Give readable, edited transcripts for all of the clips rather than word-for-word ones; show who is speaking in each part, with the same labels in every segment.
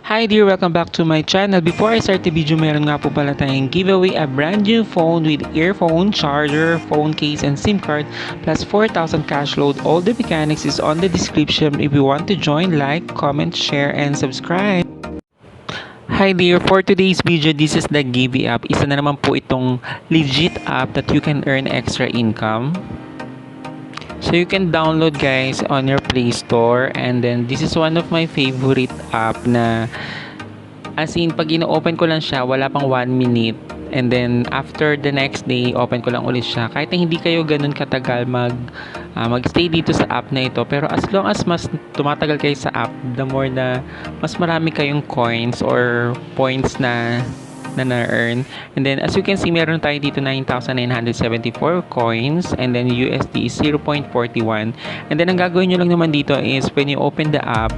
Speaker 1: Hi dear, welcome back to my channel. Before I start the video, meron nga po pala tayong giveaway, a brand new phone with earphone, charger, phone case, and SIM card, plus 4,000 cash load. All the mechanics is on the description. If you want to join, like, comment, share, and subscribe. Hi dear, for today's video, this is the Givvy app. Isa na naman po itong legit app that you can earn extra income. So you can download guys on your Play Store, and then this is one of my favorite app na as in pag ino-open ko lang siya wala pang 1 minute, and then after the next day open ko lang ulit siya. Kahit na hindi kayo ganun katagal magstay dito sa app na ito, pero as long as mas tumatagal kayo sa app, the more na mas marami kayong coins or points na na-earn. And then as you can see, meron tayo dito 9,974 coins, and then USD is 0.41. And then ang gagawin nyo lang naman dito is when you open the app,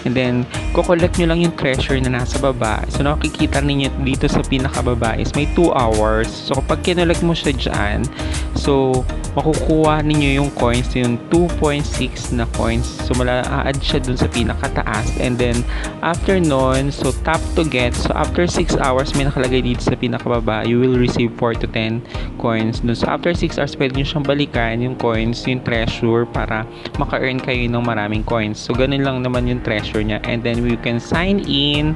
Speaker 1: and then kukolect nyo lang yung treasure na nasa baba. So nakikita ninyo dito sa pinakababa is may 2 hours. So kapag kinolect mo siya dyan, so makukuha ninyo yung coins, yung 2.6 na coins. So mala-add siya dun sa pinakataas, and then after nun, so tap to get. So after 6 hours, may nakalagay dito sa pinakababa, you will receive 4 to 10 coins dun. So after 6 hours, pwede nyo siyang balikan yung coins, yung treasure, para maka-earn kayo ng maraming coins. So ganun lang naman yung treasure niya. And then you can sign in.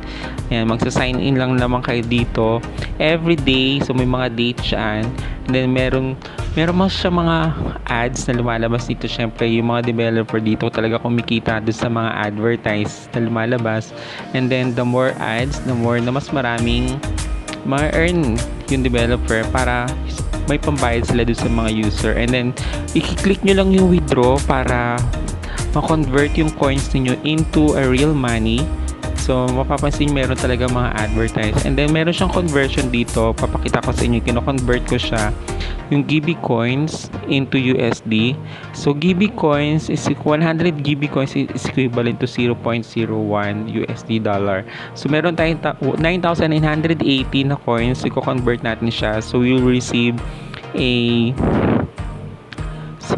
Speaker 1: Ayan, magsa-sign in lang naman kayo dito every day. So may mga date dyan. And then meron mas siya mga ads na lumalabas dito. Syempre yung mga developer dito talaga kumikita doon sa mga advertise na lumalabas. And then the more ads, the more na mas maraming ma-earn yung developer para may pambayad sila doon sa mga user. And then i-click nyo lang yung withdraw para ma-convert yung coins niyo into a real money. So mapapansin meron talaga mga advertise, and then meron siyang conversion dito. Papakita ko sa inyo, kino-convert ko siya yung Givvy coins into USD. So Givvy coins is 100 Givvy coins is equivalent to 0.01 USD dollar. So meron tayong 9,980 na coins. I-convert natin siya. So you'll receive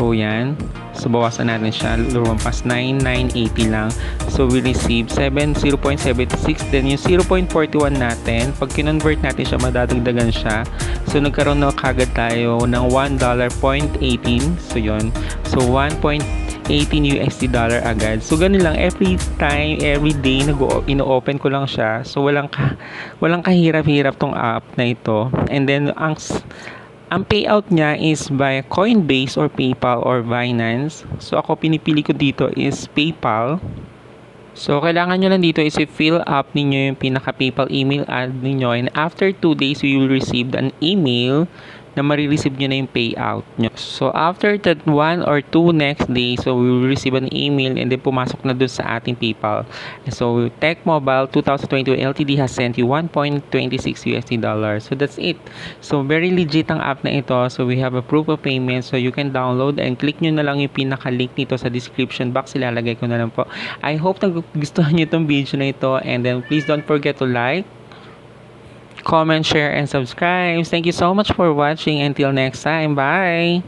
Speaker 1: yan. So bawasan natin siya, lumampas 9,980 lang. So we receive 0.76. Then yung 0.41 natin, pag kinonvert natin siya, madadagdagan siya. So nagkaroon na kagad tayo ng $1.18. So yun, so 1.18 USD dollar agad. So ganun lang, every time, every day ino-open ko lang siya. So walang kahirap-hirap tong app na ito. And then ang payout niya is by Coinbase or PayPal or Binance. So ako pinipili ko dito is PayPal. So kailangan nyo lang dito is i-fill up ninyo yung pinaka-PayPal email ad ninyo, and after 2 days you will receive an email na marireceive nyo na yung payout nyo. So after that 1 or 2 next day, so we will receive an email, and then pumasok na dun sa ating PayPal. So Tech Mobile 2022 LTD has sent you 1.26 USD dollars. So that's it. So very legit ang app na ito. So we have a proof of payment, so you can download and click nyo na lang yung pinaka-link nito sa description box. Ilalagay ko na lang po. I hope na gustuhan nyo itong video na ito, and then please don't forget to like, comment, share, and subscribe. Thank you so much for watching. Until next time, bye!